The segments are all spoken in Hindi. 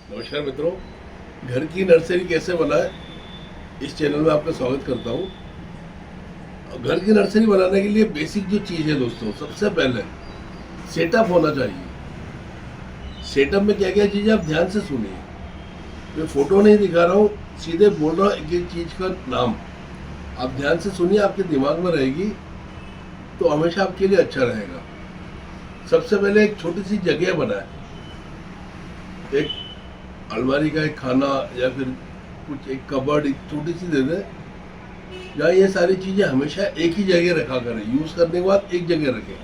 नमस्कार मित्रों, घर की नर्सरी कैसे बनाए इस चैनल में आपका स्वागत करता हूँ। घर की नर्सरी बनाने के लिए बेसिक जो चीज़ है दोस्तों, सबसे पहले सेटअप होना चाहिए। सेटअप में क्या क्या चीज़ें आप ध्यान से सुनिए। मैं फोटो नहीं दिखा रहा हूँ, सीधे बोल रहा हूँ एक एक चीज़ का नाम। आप ध्यान से सुनिए, आपके दिमाग में रहेगी तो हमेशा आपके लिए अच्छा रहेगा। सबसे पहले एक छोटी सी जगह बनाए, एक अलमारी का एक खाना या फिर कुछ एक कबर्ड एक छोटी सी दे दे, जहाँ ये सारी चीज़ें हमेशा एक ही जगह रखा करें। यूज़ करने के बाद एक जगह रखें,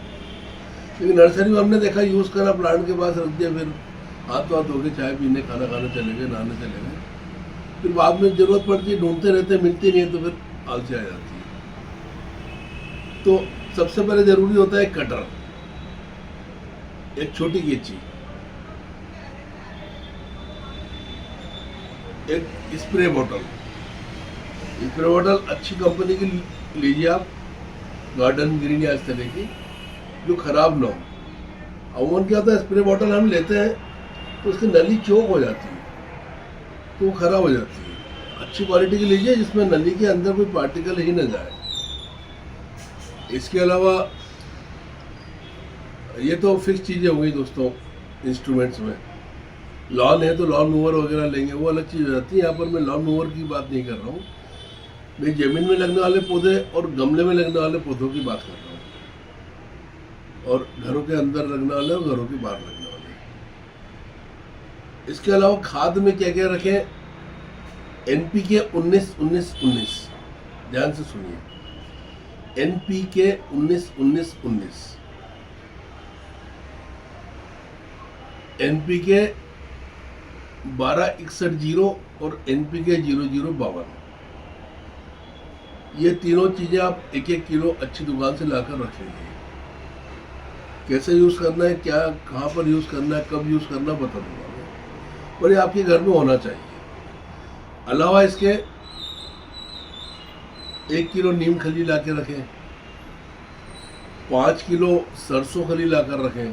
क्योंकि नर्सरी में हमने देखा यूज़ करा, प्लांट के पास रख दिया, फिर हाथ धो के चाय पीने खाना खाने चले गए, नहाने चले गए, फिर बाद में ज़रूरत पड़ती है ढूंढते रहते, मिलती नहीं है तो फिर आलसी आ जाती है। तो सबसे पहले ज़रूरी होता है कटर, एक छोटी कैंची, एक स्प्रे बोतल। स्प्रे बोतल अच्छी कंपनी की लीजिए आप, गार्डन ग्रीन या इस तरह की, जो खराब ना हो। अमूमन क्या होता है, स्प्रे बोतल हम लेते हैं तो उसकी नली चौक हो जाती है, तो वो खराब हो जाती है। अच्छी क्वालिटी की लीजिए जिसमें नली के अंदर कोई पार्टिकल ही न जाए। इसके अलावा ये तो फिक्स चीज़ें हो गई दोस्तों। इंस्ट्रूमेंट्स में लॉन है तो लॉन मूवर वगैरह लेंगे, वो अलग चीज़ हो जाती है। यहाँ पर मैं लॉन मूवर की बात नहीं कर रहा हूँ, मैं ज़मीन में लगने वाले पौधे और गमले में लगने वाले पौधों की बात कर रहा हूँ, और घरों के अंदर लगने वाले और घरों के बाहर लगने वाले। इसके अलावा खाद में क्या क्या रखें, NPK 19-19-19, ध्यान से सुनिए, NPK 19-19-19, NPK 12-61-0 और NPK 00-52। ये तीनों चीज़ें आप 1-1 किलो अच्छी दुकान से लाकर रख लीजिए। कैसे यूज़ करना है, क्या कहाँ पर यूज़ करना है, कब यूज़ करना, बता दूंगा मैं, पर ये आपके घर में होना चाहिए। अलावा इसके 1 किलो नीम खली ला के रखें, 5 किलो सरसों खली ला कर रखें,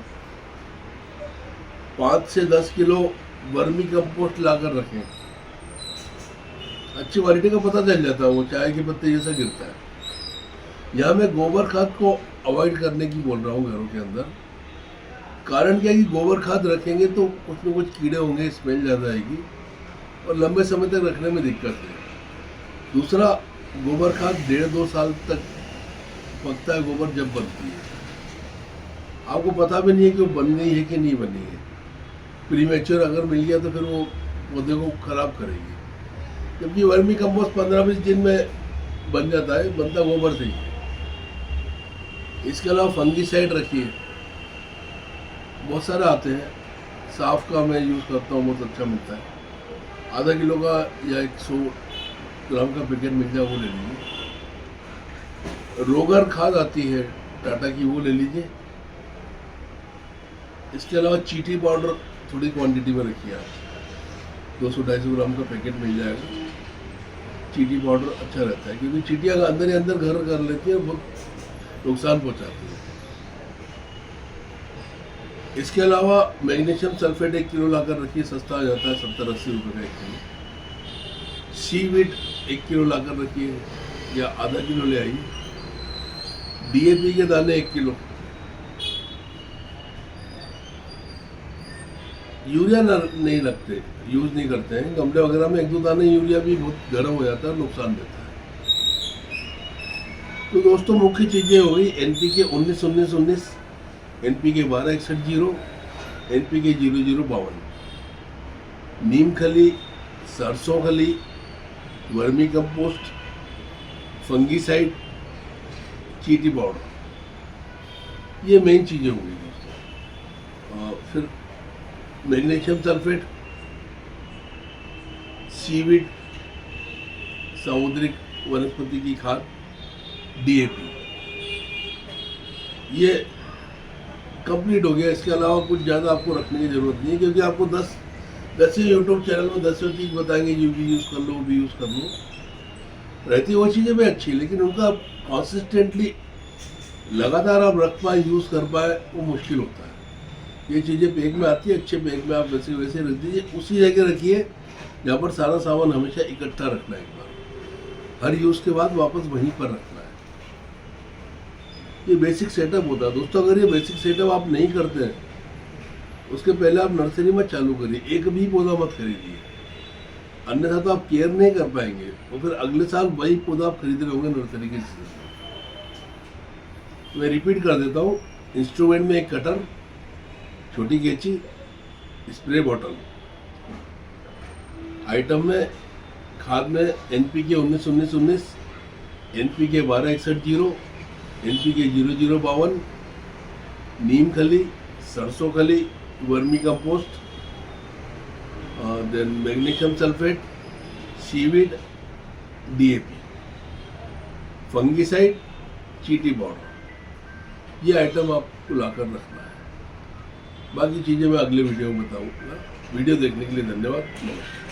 5 से 10 किलो वर्मी कंपोस्ट ला कर रखें। अच्छी क्वालिटी का पता चल जाता है, वो चाय के पत्ते जैसा गिरता है। यहाँ मैं गोबर खाद को अवॉइड करने की बोल रहा हूँ घरों के अंदर। कारण क्या है कि गोबर खाद रखेंगे तो कुछ न कुछ कीड़े होंगे, स्मेल ज़्यादा आएगी और लंबे समय तक रखने में दिक्कत है। दूसरा, गोबर खाद 1.5-2 साल तक पकता है गोबर जब बनती है, आपको पता भी नहीं है कि वो बन गई है कि नहीं बनी है। प्रीमेच्योर अगर मिल गया तो फिर वो पौधे को खराब करेगी, जबकि वर्मी कंपोस्ट 15-20 दिन में बन जाता है, बनता गोबर से ही है। इसके अलावा फंगीसाइड रखिए, बहुत सारे आते हैं। साफ का मैं यूज़ करता हूँ, बहुत अच्छा मिलता है। आधा किलो का या 100 ग्राम का पैकेट मिल जाए, वो ले लीजिए। रोगर खाद आती है टाटा की, वो ले लीजिए। इसके अलावा चीटी पाउडर थोड़ी क्वांटिटी में रखिए आप, 200-250 ग्राम का पैकेट मिल जाएगा। चीटी पाउडर अच्छा रहता है, क्योंकि चीटियाँ अंदर ही अंदर घर कर लेती है, बहुत नुकसान पहुँचाती है। इसके अलावा मैग्नीशियम सल्फेट 1 किलो लाकर रखिए, सस्ता आ जाता है, 70-80 रुपये का 1 किलो। सीवीड 1 किलो लाकर रखिए या आधा किलो ले आइए। DAP के दाने 1 किलो। यूरिया नहीं लगते, यूज़ नहीं करते हैं। गमले वगैरह में 1-2 दाने यूरिया भी बहुत गर्म हो जाता है, नुकसान देता है। तो दोस्तों, मुख्य चीज़ें हो गई NPK 19-19-19, NPK 12-61-0, NPK 00-52, नीम खली, सरसों खली, वर्मी कंपोस्ट, फंगीसाइड, चीटी पाउडर, ये मेन चीज़ें हो गई दोस्तों। फिर मैग्नीशियम सल्फेट, सीवीड, सामुद्रिक वनस्पति की खाद, DAP, ये कंप्लीट हो गया। इसके अलावा कुछ ज़्यादा आपको रखने की ज़रूरत नहीं है, क्योंकि आपको 10 ही यूट्यूब चैनल में 10 चीज़ बताएंगे, ये भी यूज़ कर लो, वो भी यूज़ कर लो। रहती वो चीज़ें भी अच्छी, लेकिन उनका कॉन्सिस्टेंटली लगातार आप रख पाए, यूज़ कर पाए, वो मुश्किल होता है। ये चीज़ें बैग में आती है, अच्छे बैग में आप वैसे वैसे रख दीजिए, उसी जगह रखिए जहाँ पर सारा सामान हमेशा इकट्ठा रखना है। एक बार हर यूज़ के बाद वापस वहीं पर रखना है। ये बेसिक सेटअप होता है दोस्तों। अगर ये बेसिक सेटअप आप नहीं करते हैं, उसके पहले आप नर्सरी मत चालू करिए, एक भी पौधा मत खरीदिए, अन्यथा तो आप केयर नहीं कर पाएंगे और फिर अगले साल वही पौधा आप खरीद रहे होंगे नर्सरी के सीजन में। मैं रिपीट कर देता हूँ, इंस्ट्रूमेंट में एक कटर, छोटी कैंची, स्प्रे बॉटल, आइटम में खाद में NPK 19-19-19, NPK 12-61-0, NPK 0052, नीम खली, सरसों खली, vermicompost, then magnesium sulphate, seaweed, DAP, fungicide, चीटी पाउडर। ये आइटम आपको लाकर रखना है। बाकी चीज़ें मैं अगले वीडियो में बताऊंगा। वीडियो देखने के लिए धन्यवाद। नमस्कार।